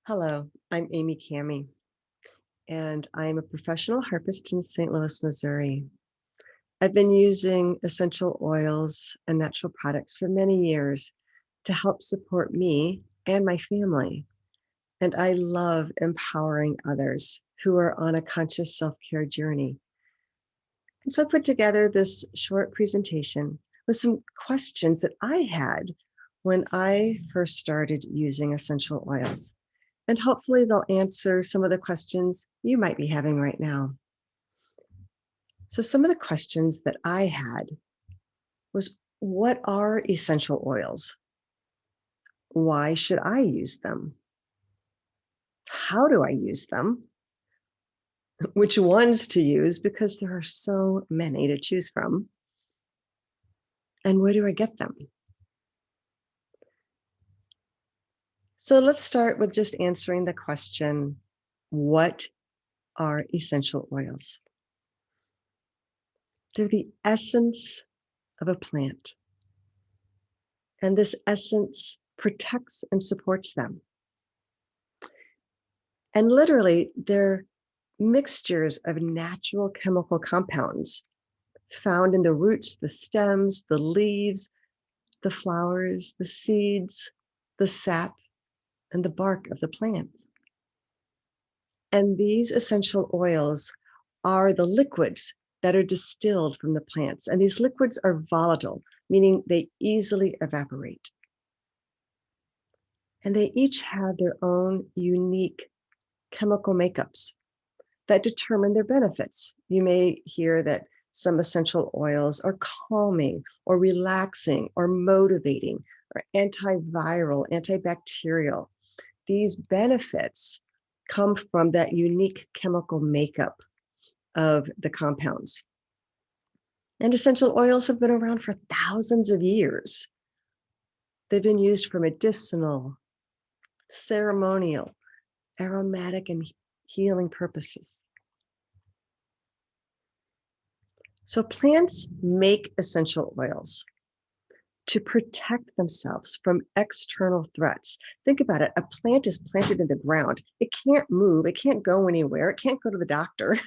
Hello, I'm Amy Cami, and I'm a professional harpist in St. Louis, Missouri. I've been using essential oils and natural products for many years to help support me and my family. And I love empowering others who are on a conscious self care journey. And so I put together this short presentation with some questions that I had when I first started using essential oils. And hopefully they'll answer some of the questions you might be having right now. So some of the questions that I had was, what are essential oils? Why should I use them? How do I use them? Which ones to use? Because there are so many to choose from. And where do I get them? So let's start with just answering the question, what are essential oils? They're the essence of a plant. And this essence protects and supports them. And literally, they're mixtures of natural chemical compounds found in the roots, the stems, the leaves, the flowers, the seeds, the sap, and the bark of the plants. And these essential oils are the liquids that are distilled from the plants. And these liquids are volatile, meaning they easily evaporate. And they each have their own unique chemical makeups that determine their benefits. You may hear that some essential oils are calming or relaxing or motivating or antiviral, antibacterial. These benefits come from that unique chemical makeup of the compounds. And essential oils have been around for thousands of years. They've been used for medicinal, ceremonial, aromatic, and healing purposes. So plants make essential oils to protect themselves from external threats. Think about it. A plant is planted in the ground. It can't move. It can't go anywhere. It can't go to the doctor.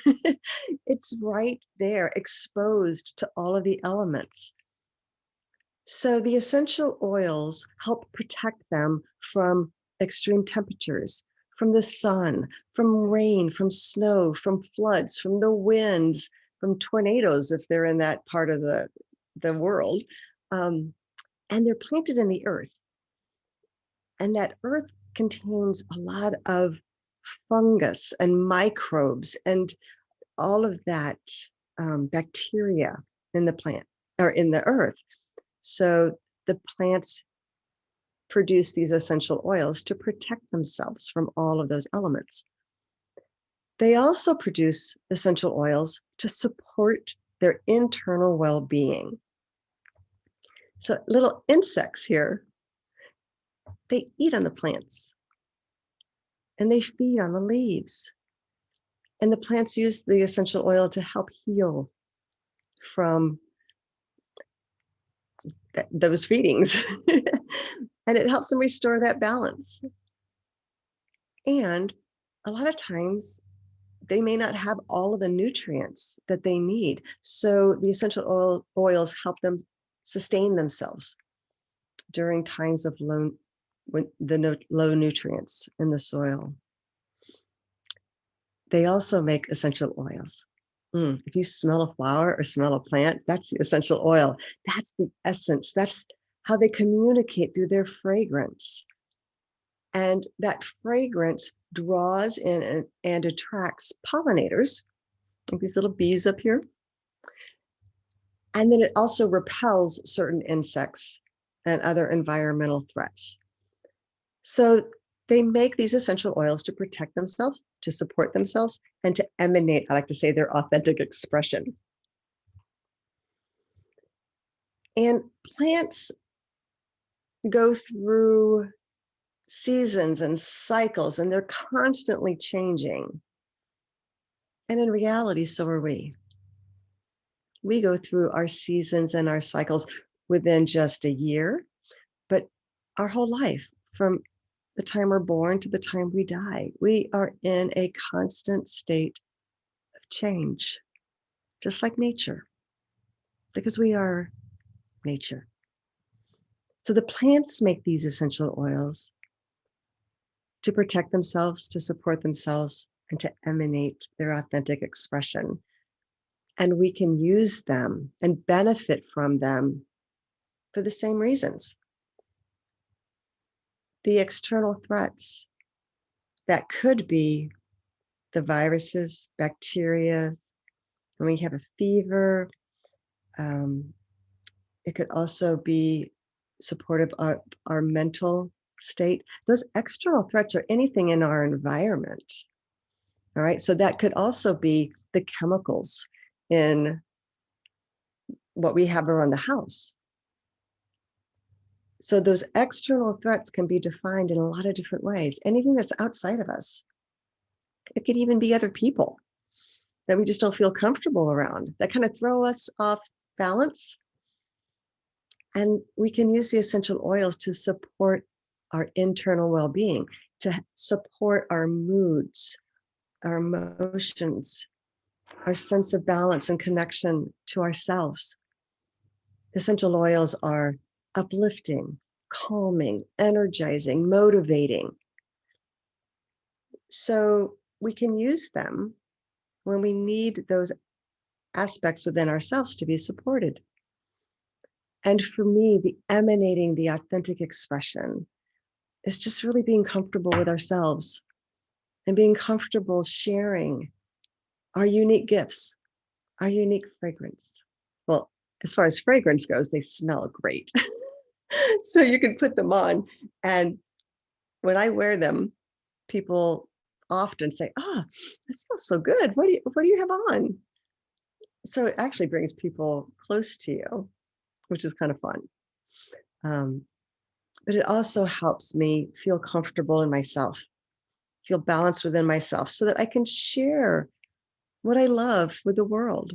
It's right there, exposed to all of the elements. So the essential oils help protect them from extreme temperatures, from the sun, from rain, from snow, from floods, from the winds, from tornadoes, if they're in that part of the world. And they're planted in the earth. And that earth contains a lot of fungus and microbes and all of that bacteria in the plant or in the earth. So the plants produce these essential oils to protect themselves from all of those elements. They also produce essential oils to support their internal well-being. So little insects here, they eat on the plants and they feed on the leaves. And the plants use the essential oil to help heal from those feedings. And it helps them restore that balance. And a lot of times they may not have all of the nutrients that they need. So the essential oils help them sustain themselves during times of low nutrients in the soil. They also make essential oils. If you smell a flower or smell a plant, that's the essential oil. That's the essence. That's how they communicate through their fragrance. And that fragrance draws in and attracts pollinators, like these little bees up here. And then it also repels certain insects and other environmental threats. So they make these essential oils to protect themselves, to support themselves, and to emanate, I like to say, their authentic expression. And plants go through seasons and cycles, and they're constantly changing. And in reality, so are we. We go through our seasons and our cycles within just a year, but our whole life, from the time we're born to the time we die. We are in a constant state of change, just like nature, because we are nature. So the plants make these essential oils to protect themselves, to support themselves, and to emanate their authentic expression. And we can use them and benefit from them for the same reasons. The external threats that could be the viruses, bacteria, when we have a fever. It could also be supportive of our mental state. Those external threats are anything in our environment. All right. So that could also be the chemicals in what we have around the house. So those external threats can be defined in a lot of different ways. Anything that's outside of us. It could even be other people that we just don't feel comfortable around, that kind of throw us off balance. And we can use the essential oils to support our internal well-being, to support our moods, our emotions, our sense of balance and connection to ourselves. Essential oils are uplifting, calming, energizing, motivating. So we can use them when we need those aspects within ourselves to be supported. And for me, the emanating, the authentic expression is just really being comfortable with ourselves and being comfortable sharing our unique gifts, our unique fragrance. Well, as far as fragrance goes, they smell great. So you can put them on. And when I wear them, people often say, "Ah, that smells so good. What do you have on?" So it actually brings people close to you, which is kind of fun. Um, but it also helps me feel comfortable in myself, feel balanced within myself so that I can share what I love with the world.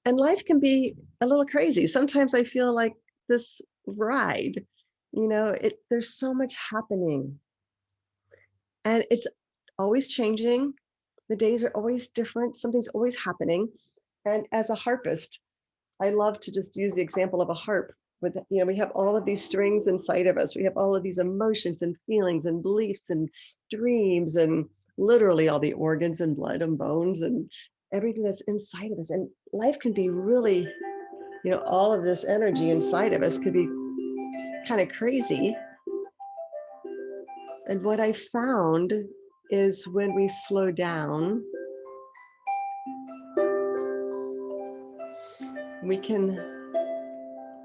And life can be a little crazy. Sometimes I feel like this ride, there's so much happening and it's always changing. The days are always different. Something's always happening. And as a harpist, I love to just use the example of a harp with, we have all of these strings inside of us. We have all of these emotions and feelings and beliefs and dreams and literally all the organs and blood and bones and everything that's inside of us. And life can be really, all of this energy inside of us could be kind of crazy. And what I found is when we slow down, we can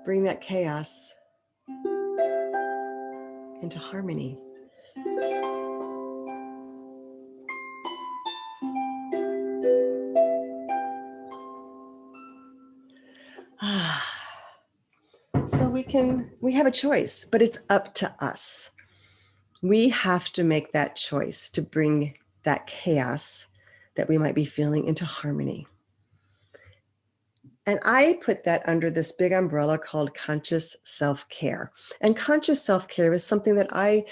bring that chaos into harmony. So we have a choice, but it's up to us. We have to make that choice to bring that chaos that we might be feeling into harmony. And I put that under this big umbrella called conscious self-care. And conscious self-care is something that I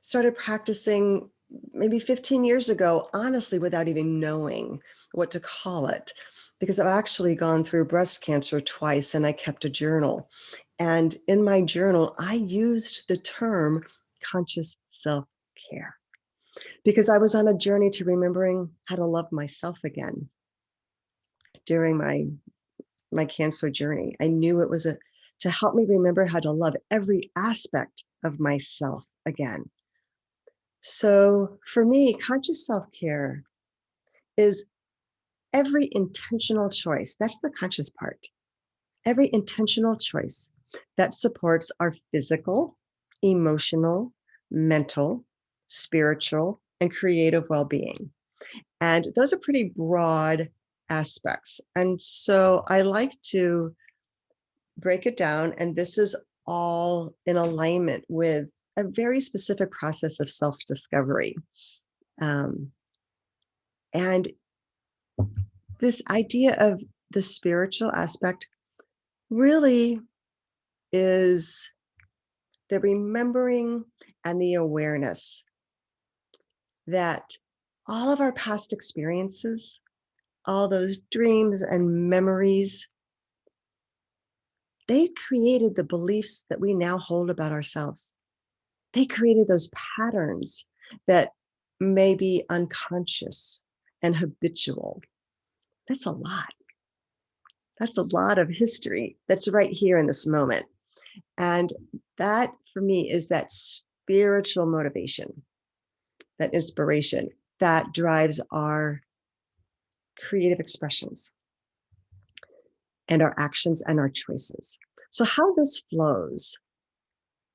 started practicing maybe 15 years ago, honestly, without even knowing what to call it, because I've actually gone through breast cancer twice and I kept a journal. And in my journal, I used the term conscious self-care because I was on a journey to remembering how to love myself again during my cancer journey. I knew it was to help me remember how to love every aspect of myself again. So for me, conscious self-care is every intentional choice. That's the conscious part. Every intentional choice that supports our physical, emotional, mental, spiritual, and creative well-being. And those are pretty broad aspects. And so I like to break it down, and this is all in alignment with a very specific process of self-discovery. And this idea of the spiritual aspect really is the remembering and the awareness that all of our past experiences, all those dreams and memories, they created the beliefs that we now hold about ourselves. They created those patterns that may be unconscious and habitual. That's a lot. That's a lot of history that's right here in this moment. And that for me is that spiritual motivation, that inspiration that drives our creative expressions and our actions and our choices. So, how this flows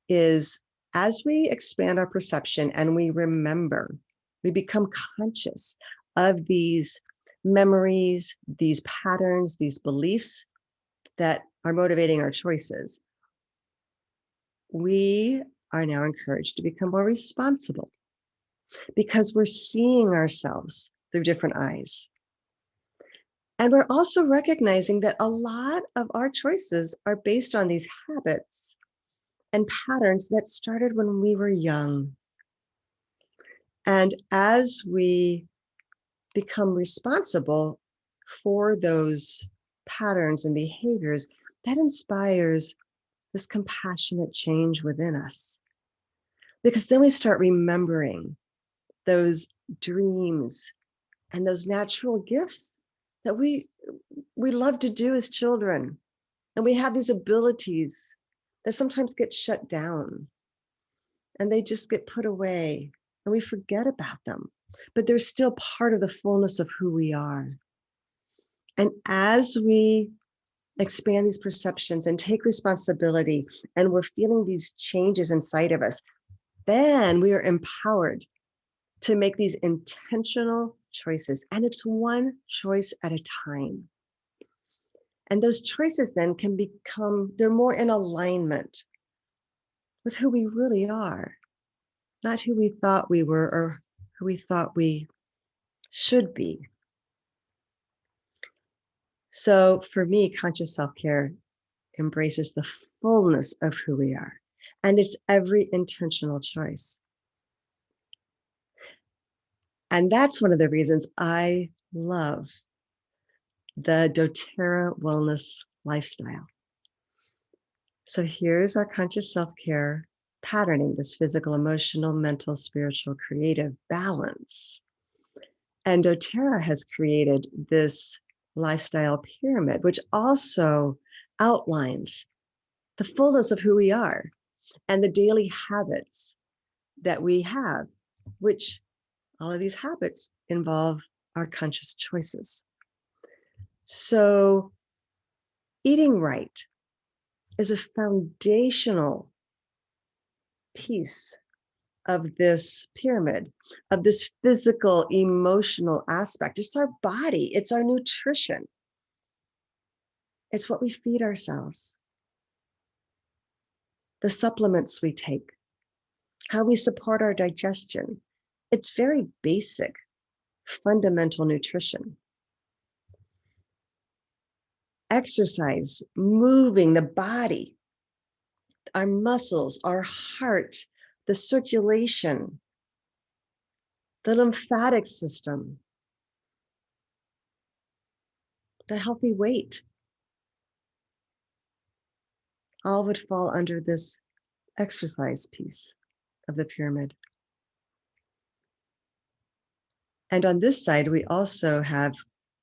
is as we expand our perception and we remember, we become conscious of these memories, these patterns, these beliefs that are motivating our choices. We are now encouraged to become more responsible because we're seeing ourselves through different eyes. And we're also recognizing that a lot of our choices are based on these habits and patterns that started when we were young. And as we become responsible for those patterns and behaviors, that inspires this compassionate change within us. Because then we start remembering those dreams and those natural gifts that we love to do as children. And we have these abilities that sometimes get shut down and they just get put away and we forget about them. But they're still part of the fullness of who we are. And as we expand these perceptions and take responsibility, and we're feeling these changes inside of us, then we are empowered to make these intentional choices. And it's one choice at a time. And those choices then can become, they're more in alignment with who we really are, not who we thought we were or who we thought we should be. So for me, conscious self-care embraces the fullness of who we are. And it's every intentional choice. And that's one of the reasons I love the doTERRA wellness lifestyle. So here's our conscious self-care patterning, this physical, emotional, mental, spiritual, creative balance. And doTERRA has created this lifestyle pyramid, which also outlines the fullness of who we are and the daily habits that we have, which all of these habits involve our conscious choices. So eating right is a foundational piece of this pyramid, of this physical, emotional aspect. It's our body, it's our nutrition, it's what we feed ourselves, the supplements we take, how we support our digestion. It's very basic, fundamental nutrition. Exercise, moving the body, our muscles, our heart, the circulation, the lymphatic system, the healthy weight, all would fall under this exercise piece of the pyramid. And on this side, we also have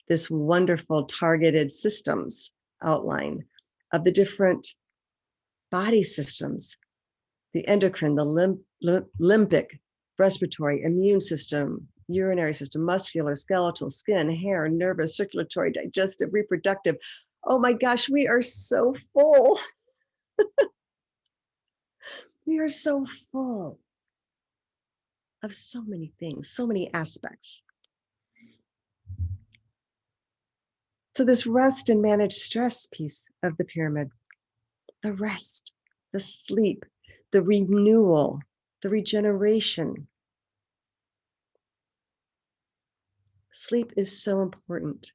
this wonderful targeted systems outline of the different body systems, the endocrine, the limbic, respiratory, immune system, urinary system, muscular, skeletal, skin, hair, nervous, circulatory, digestive, reproductive. Oh my gosh, we are so full. We are so full of so many things, so many aspects. So this rest and manage stress piece of the pyramid, the rest, the sleep, the renewal, the regeneration. Sleep is so important.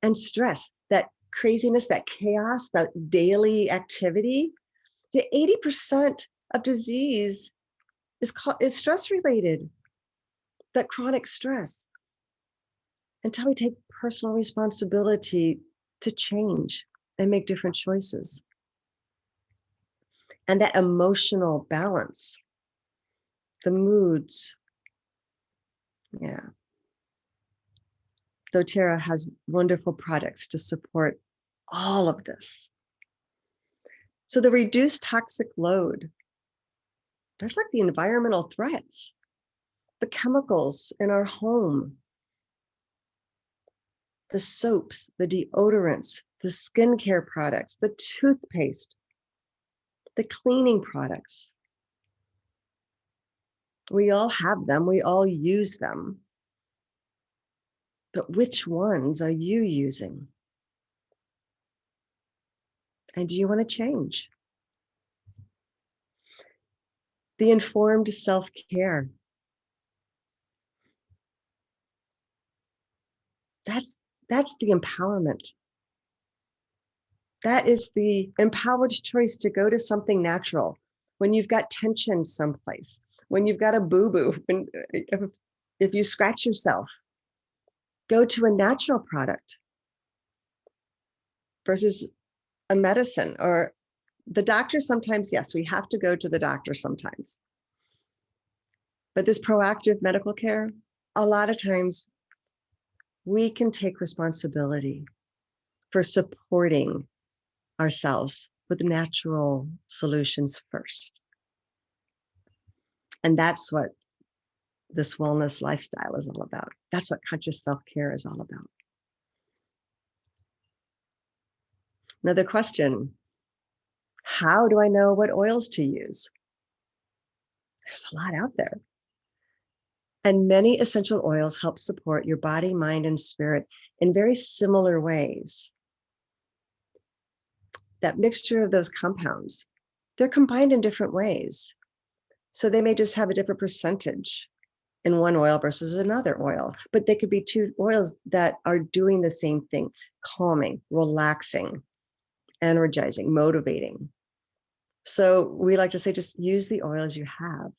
And stress, that craziness, that chaos, that daily activity, to 80% of disease is stress related, that chronic stress. Until we take personal responsibility to change and make different choices. And that emotional balance, the moods. Yeah. doTERRA has wonderful products to support all of this. So the reduced toxic load, that's like the environmental threats, the chemicals in our home, the soaps, the deodorants, the skincare products, the toothpaste, the cleaning products. We all have them, we all use them. But which ones are you using? And do you want to change? The informed self-care. That's the empowerment. That is the empowered choice to go to something natural when you've got tension someplace, when you've got a boo-boo, if you scratch yourself, go to a natural product versus a medicine. Or the doctor sometimes, yes, we have to go to the doctor sometimes. But this proactive medical care, a lot of times we can take responsibility for supporting ourselves with natural solutions first. And that's what this wellness lifestyle is all about. That's what conscious self-care is all about. Another question, how do I know what oils to use? There's a lot out there. And many essential oils help support your body, mind, and spirit in very similar ways. That mixture of those compounds, they're combined in different ways. So they may just have a different percentage in one oil versus another oil, but they could be two oils that are doing the same thing, calming, relaxing, energizing, motivating. So we like to say, just use the oils you have.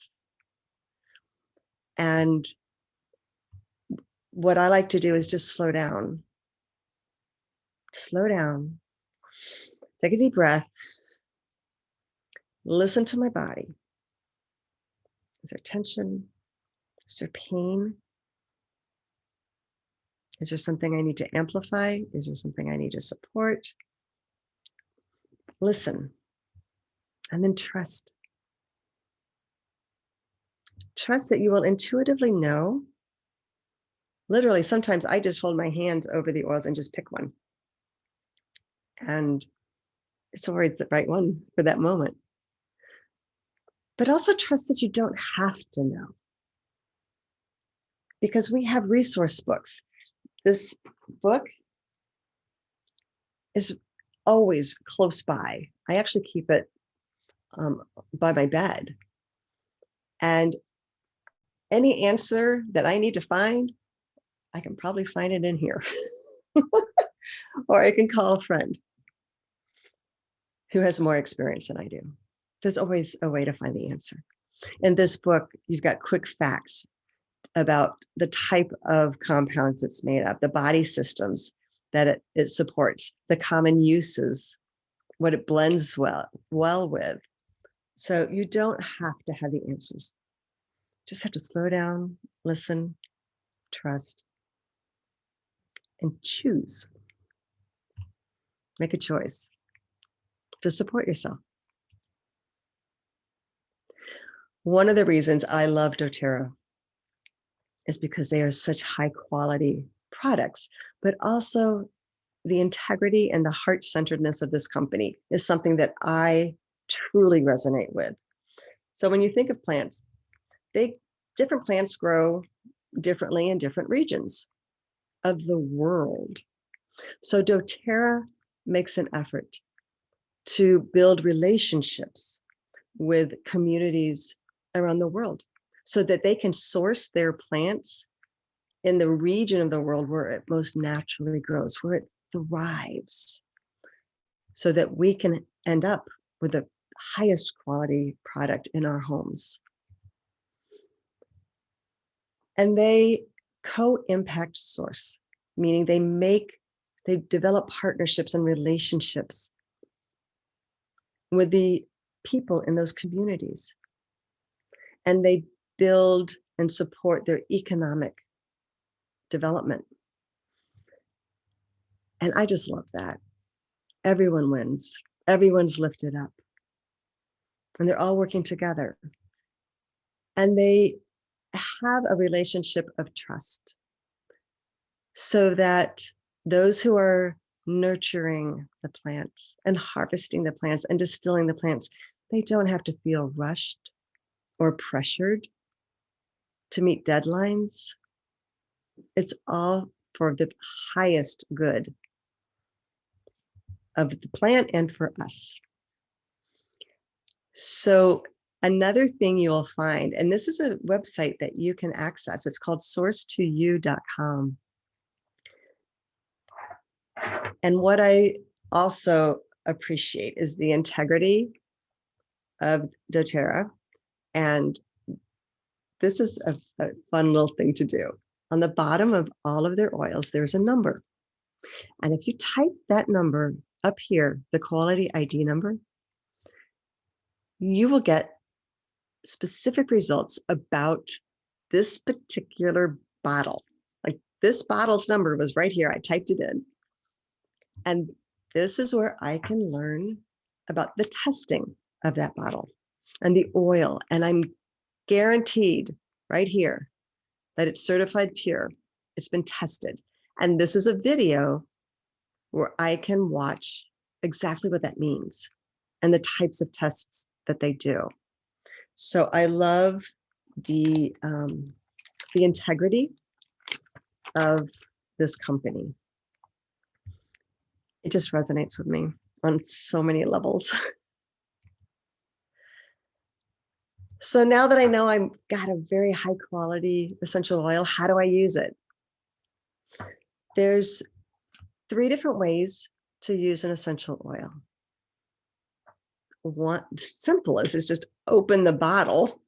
And what I like to do is just slow down, take a deep breath, listen to my body. Is there tension? Is there pain? Is there something I need to amplify? Is there something I need to support? Listen, and then trust. Trust that you will intuitively know. Literally, sometimes I just hold my hands over the oils and just pick one. And it's always the right one for that moment. But also trust that you don't have to know. Because we have resource books. This book is always close by. I actually keep it by my bed. And any answer that I need to find, I can probably find it in here. Or I can call a friend who has more experience than I do. There's always a way to find the answer. In this book, you've got quick facts about the type of compounds it's made of, the body systems that it supports, the common uses, what it blends well with. So you don't have to have the answers. Just have to slow down, listen, trust, and choose. Make a choice to support yourself. One of the reasons I love doTERRA is because they are such high quality products, but also the integrity and the heart-centeredness of this company is something that I truly resonate with. So when you think of plants, different plants grow differently in different regions of the world. So doTERRA makes an effort to build relationships with communities around the world so that they can source their plants in the region of the world where it most naturally grows, where it thrives, so that we can end up with a highest quality product in our homes. And they co-impact source, meaning they develop partnerships and relationships with the people in those communities. And they build and support their economic development. And I just love that. Everyone wins. Everyone's lifted up. And they're all working together. And they have a relationship of trust so that those who are nurturing the plants and harvesting the plants and distilling the plants, they don't have to feel rushed or pressured to meet deadlines. It's all for the highest good of the plant and for us. So another thing you will find, and this is a website that you can access, it's called source2u.com. And what I also appreciate is the integrity of doTERRA. And this is a fun little thing to do. On the bottom of all of their oils, there's a number. And if you type that number up here, the quality ID number, you will get specific results about this particular bottle. Like this bottle's number was right here. I typed it in. And this is where I can learn about the testing of that bottle and the oil. And I'm guaranteed right here that it's certified pure. It's been tested. And this is a video where I can watch exactly what that means and the types of tests that they do. So I love the integrity of this company. It just resonates with me on so many levels. So now that I know I've got a very high quality essential oil, how do I use it? There's 3 different ways to use an essential oil. One, the simplest is just open the bottle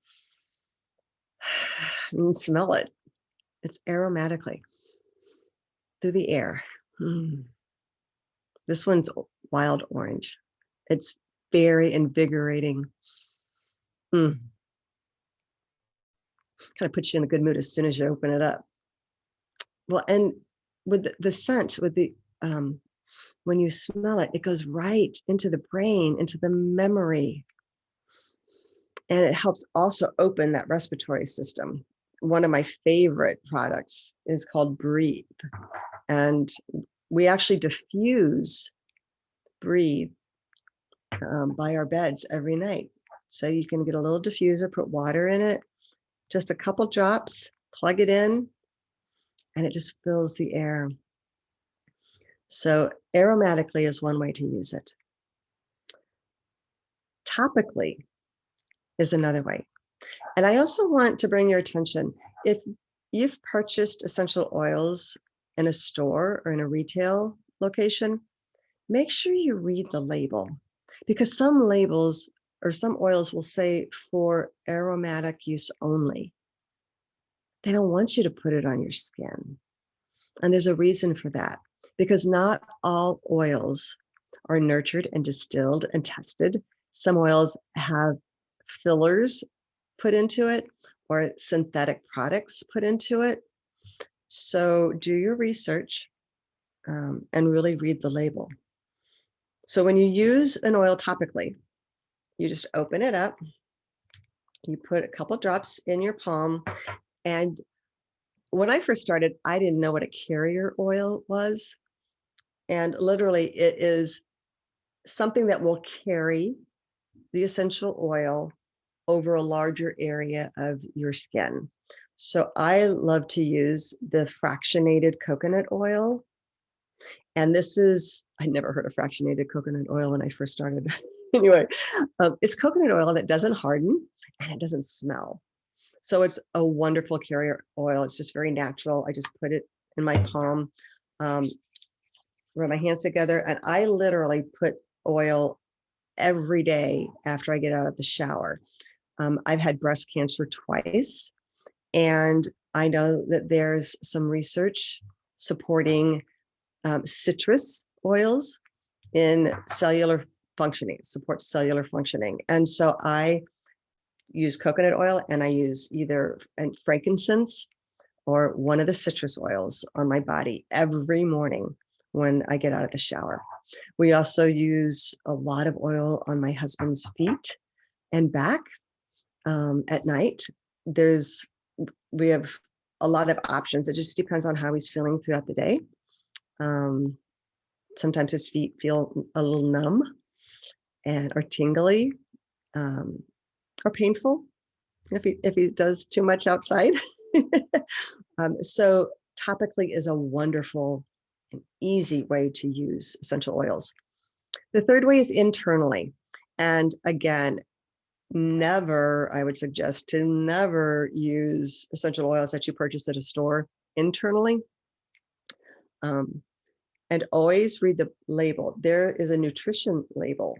and smell it. It's aromatically through the air. This one's wild orange. It's very invigorating. Kind of puts you in a good mood as soon as you open it up. Well, and with the scent, with the when you smell it, it goes right into the brain, into the memory. And it helps also open that respiratory system. One of my favorite products is called Breathe. And we actually diffuse Breathe by our beds every night. So you can get a little diffuser, put water in it, just a couple drops, plug it in, and it just fills the air. So aromatically is one way to use it. Topically is another way. And I also want to bring your attention, if you've purchased essential oils in a store or in a retail location, make sure you read the label, because some labels or some oils will say for aromatic use only. They don't want you to put it on your skin. And there's a reason for that, because not all oils are nurtured and distilled and tested. Some oils have fillers put into it or synthetic products put into it. So do your research and really read the label. So when you use an oil topically, you just open it up, you put a couple drops in your palm. And when I first started, I didn't know what a carrier oil was. And literally it is something that will carry the essential oil over a larger area of your skin. So I love to use the fractionated coconut oil. And this is, I never heard of fractionated coconut oil when I first started. Anyway, it's coconut oil that doesn't harden and it doesn't smell. So it's a wonderful carrier oil. It's just very natural. I just put it in my palm, rub my hands together, and I literally put oil every day after I get out of the shower. I've had breast cancer twice, and I know that there's some research supporting citrus oils in cellular functioning, supports cellular functioning. And so I use coconut oil, and I use either frankincense or one of the citrus oils on my body every morning when I get out of the shower. We also use a lot of oil on my husband's feet and back at night. We have a lot of options. It just depends on how he's feeling throughout the day. Sometimes his feet feel a little numb or tingly or painful if he does too much outside. So topically is a wonderful and easy way to use essential oils. The third way is internally. And again, I would suggest to never use essential oils that you purchase at a store internally. And always read the label. There is a nutrition label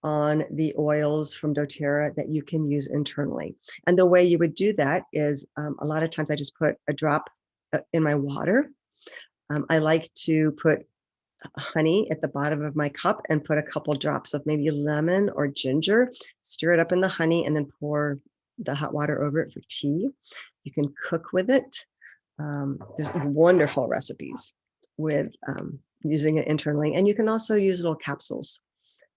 on the oils from doTERRA that you can use internally. And the way you would do that is a lot of times I just put a drop in my water. I like to put honey at the bottom of my cup and put a couple drops of maybe lemon or ginger, stir it up in the honey, and then pour the hot water over it for tea. You can cook with it. There's wonderful recipes with using it internally. And you can also use little capsules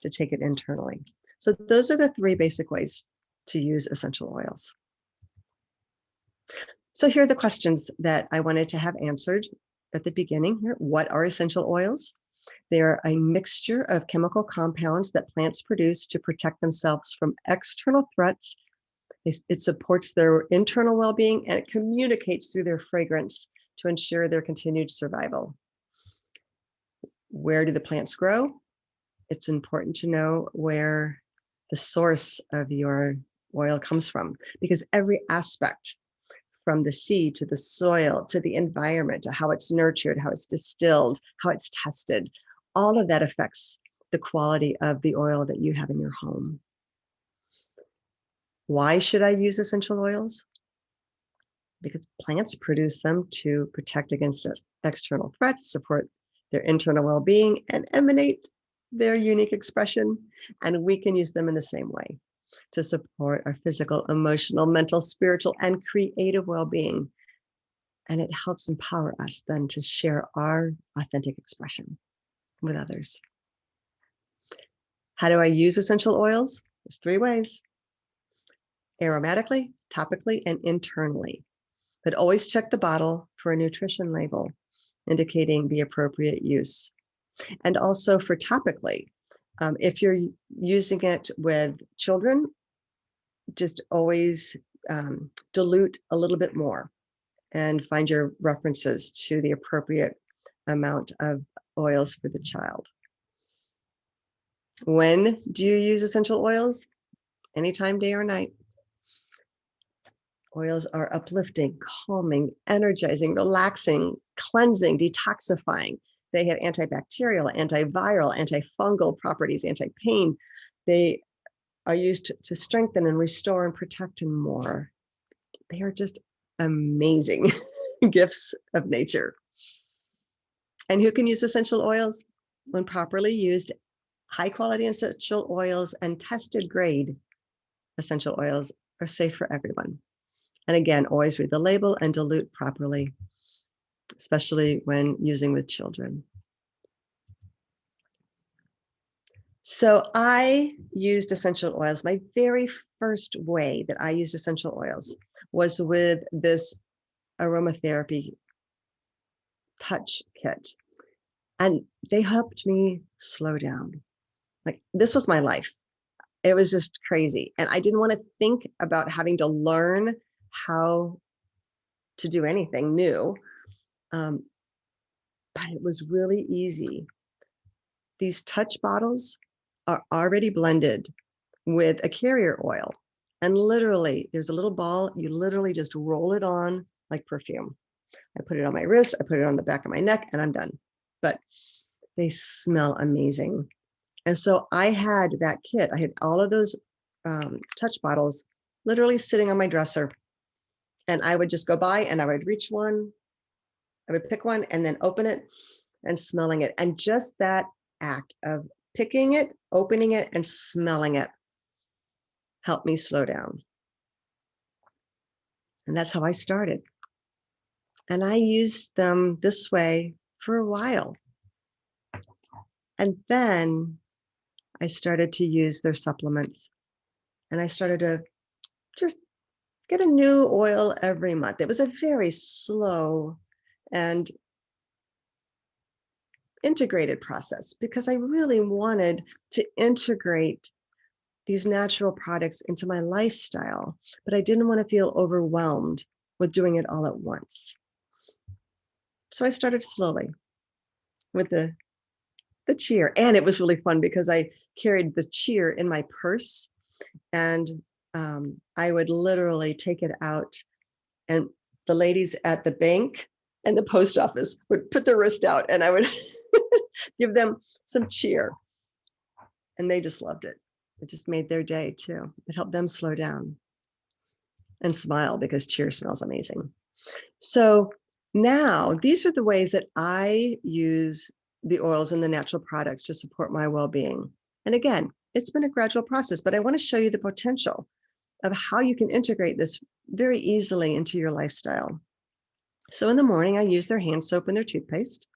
to take it internally. So those are the three basic ways to use essential oils. So here are the questions that I wanted to have answered at the beginning here. What are essential oils? They are a mixture of chemical compounds that plants produce to protect themselves from external threats. It supports their internal well-being, and it communicates through their fragrance to ensure their continued survival. Where do the plants grow? It's important to know where the source of your oil comes from, because every aspect, from the seed to the soil to the environment to how it's nurtured, how it's distilled, how it's tested, all of that affects the quality of the oil that you have in your home. Why should I use essential oils? Because plants produce them to protect against external threats, support their internal well-being, and emanate their unique expression. And we can use them in the same way to support our physical, emotional, mental, spiritual, and creative well-being. And it helps empower us then to share our authentic expression with others. How do I use essential oils? There's three ways: aromatically, topically, and internally. But always check the bottle for a nutrition label indicating the appropriate use. And also for topically, if you're using it with children, just always dilute a little bit more and find your references to the appropriate amount of oils for the child. When do you use essential oils? Anytime, day or night. Oils are uplifting, calming, energizing, relaxing, cleansing, detoxifying. They have antibacterial, antiviral, antifungal properties, anti-pain. They are used to strengthen and restore and protect and more. They are just amazing gifts of nature. And who can use essential oils? When properly used, high quality essential oils and tested grade essential oils are safe for everyone. And again, always read the label and dilute properly, especially when using with children. So I used essential oils. My very first way that I used essential oils was with this aromatherapy touch kit. And they helped me slow down. Like, this was my life. It was just crazy. And I didn't want to think about having to learn how to do anything new. But it was really easy. These touch bottles are already blended with a carrier oil. And literally, there's a little ball. You literally just roll it on like perfume. I put it on my wrist, I put it on the back of my neck, and I'm done. But they smell amazing. And so I had that kit. I had all of those touch bottles literally sitting on my dresser. And I would just go by and I would reach one, I would pick one and then open it and smelling it. And just that act of picking it, opening it, and smelling it helped me slow down. And that's how I started. And I used them this way for a while. And then I started to use their supplements. And I started to just get a new oil every month. It was a very slow and integrated process because I really wanted to integrate these natural products into my lifestyle, but I didn't want to feel overwhelmed with doing it all at once. So I started slowly with the cheer. And it was really fun because I carried the cheer in my purse, and I would literally take it out, and the ladies at the bank and the post office would put their wrist out and I would give them some cheer. And they just loved it. It just made their day too. It helped them slow down and smile because cheer smells amazing. So now these are the ways that I use the oils and the natural products to support my well-being. And again, it's been a gradual process, but I want to show you the potential of how you can integrate this very easily into your lifestyle. So in the morning, I use their hand soap and their toothpaste.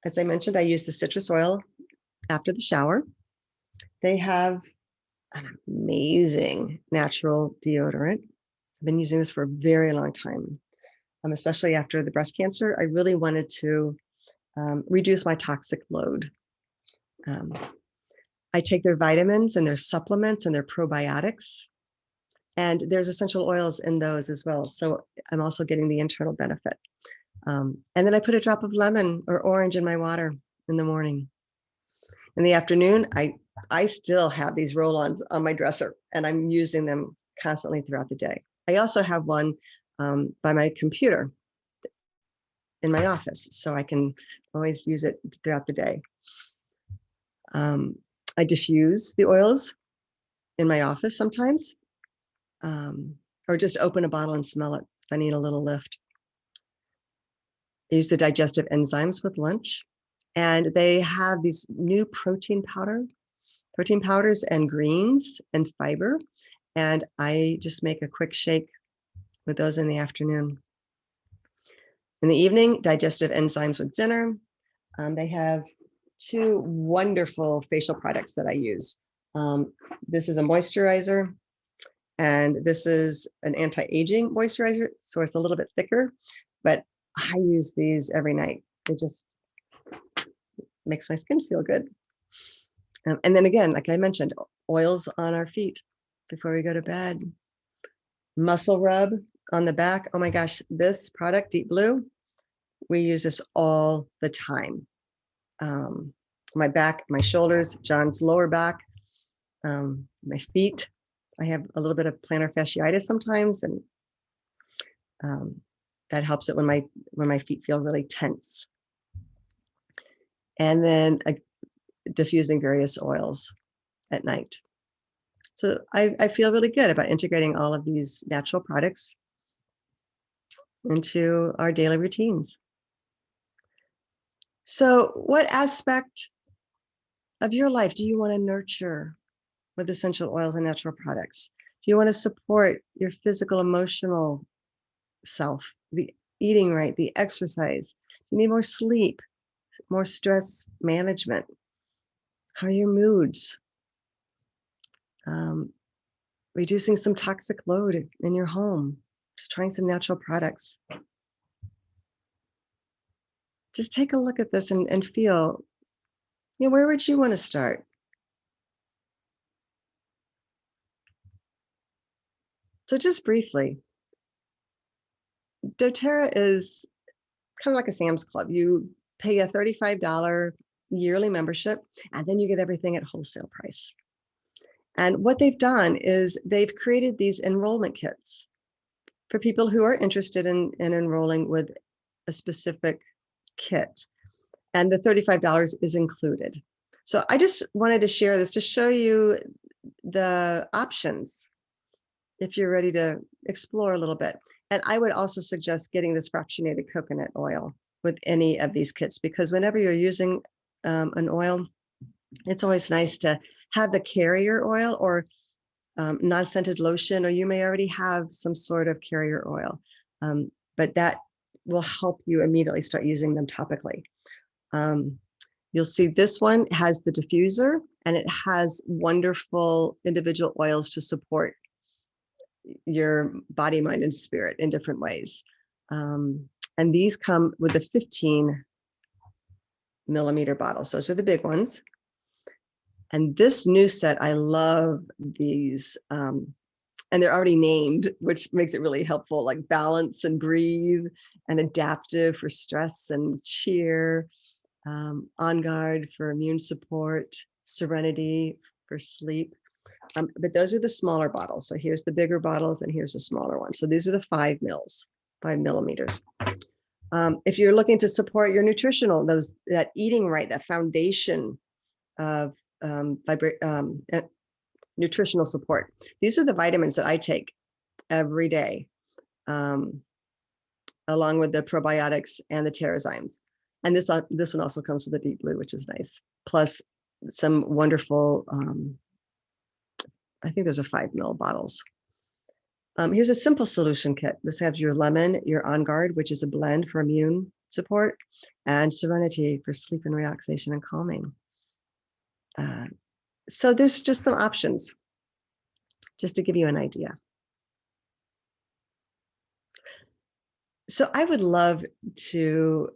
As I mentioned, I use the citrus oil after the shower. They have an amazing natural deodorant. I've been using this for a very long time, especially after the breast cancer. I really wanted to reduce my toxic load. I take their vitamins and their supplements and their probiotics, and there's essential oils in those as well. So I'm also getting the internal benefit. And then I put a drop of lemon or orange in my water in the morning. In the afternoon, I still have these roll-ons on my dresser, and I'm using them constantly throughout the day. I also have one by my computer in my office, so I can always use it throughout the day. I diffuse the oils in my office sometimes, or just open a bottle and smell it if I need a little lift. I use the digestive enzymes with lunch, and they have these new protein powders and greens and fiber. And I just make a quick shake with those in the afternoon. In the evening, digestive enzymes with dinner. They have two wonderful facial products that I use. This is a moisturizer, and this is an anti-aging moisturizer. So it's a little bit thicker, but I use these every night. It just makes my skin feel good. And then again, like I mentioned, oils on our feet before we go to bed. Muscle rub on the back. Oh my gosh, this product, Deep Blue, we use this all the time. My back, my shoulders, John's lower back, my feet. I have a little bit of plantar fasciitis sometimes, and that helps it when my feet feel really tense. And then diffusing various oils at night. So I feel really good about integrating all of these natural products into our daily routines. So what aspect of your life do you want to nurture with essential oils and natural products? Do you want to support your physical, emotional self, the eating right, the exercise? Do you need more sleep, more stress management? How are your moods? Reducing some toxic load in your home, just trying some natural products. Just take a look at this and feel, where would you want to start? So just briefly, doTERRA is kind of like a Sam's Club. You pay a $35 yearly membership, and then you get everything at wholesale price. And what they've done is they've created these enrollment kits for people who are interested in enrolling with a specific kit. And the $35 is included. So I just wanted to share this to show you the options if you're ready to explore a little bit. And I would also suggest getting this fractionated coconut oil with any of these kits, because whenever you're using an oil, it's always nice to have the carrier oil or non-scented lotion, or you may already have some sort of carrier oil, but that will help you immediately start using them topically. You'll see this one has the diffuser, and it has wonderful individual oils to support your body, mind, and spirit in different ways. And these come with a 15 millimeter bottle. So those are the big ones. And this new set, I love these. And they're already named, which makes it really helpful, like balance and breathe, and adaptive for stress and cheer, on guard for immune support, serenity for sleep. But those are the smaller bottles. So here's the bigger bottles, and here's the smaller one. So these are the 5 millimeters. If you're looking to support your nutritional, that eating right, that foundation of nutritional support, these are the vitamins that I take every day, along with the probiotics and the terrazymes. And this one also comes with a deep blue, which is nice. Plus some wonderful, I think those are 5 ml bottles. Here's a simple solution kit. This has your lemon, your On Guard, which is a blend for immune support, and Serenity for sleep and relaxation and calming. So there's just some options, just to give you an idea. So I would love to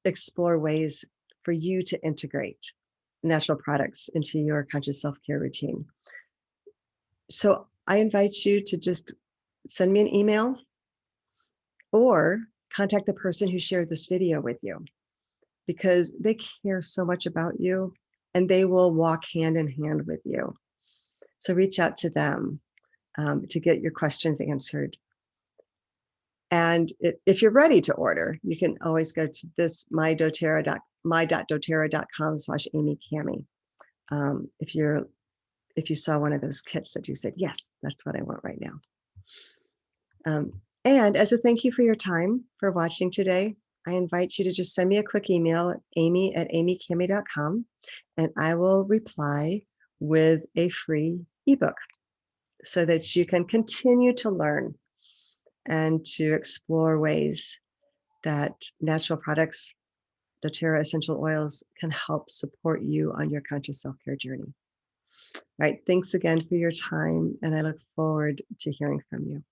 explore ways for you to integrate natural products into your conscious self-care routine. So I invite you to just send me an email or contact the person who shared this video with you, because they care so much about you and they will walk hand in hand with you. So reach out to them to get your questions answered. And if you're ready to order, you can always go to this my.doTERRA.com/Amy Cami. If you saw one of those kits that you said, yes, that's what I want right now. And as a thank you for your time for watching today, I invite you to just send me a quick email at amy@amycami.com, and I will reply with a free ebook so that you can continue to learn and to explore ways that natural products, doTERRA essential oils, can help support you on your conscious self-care journey. All right, thanks again for your time, and I look forward to hearing from you.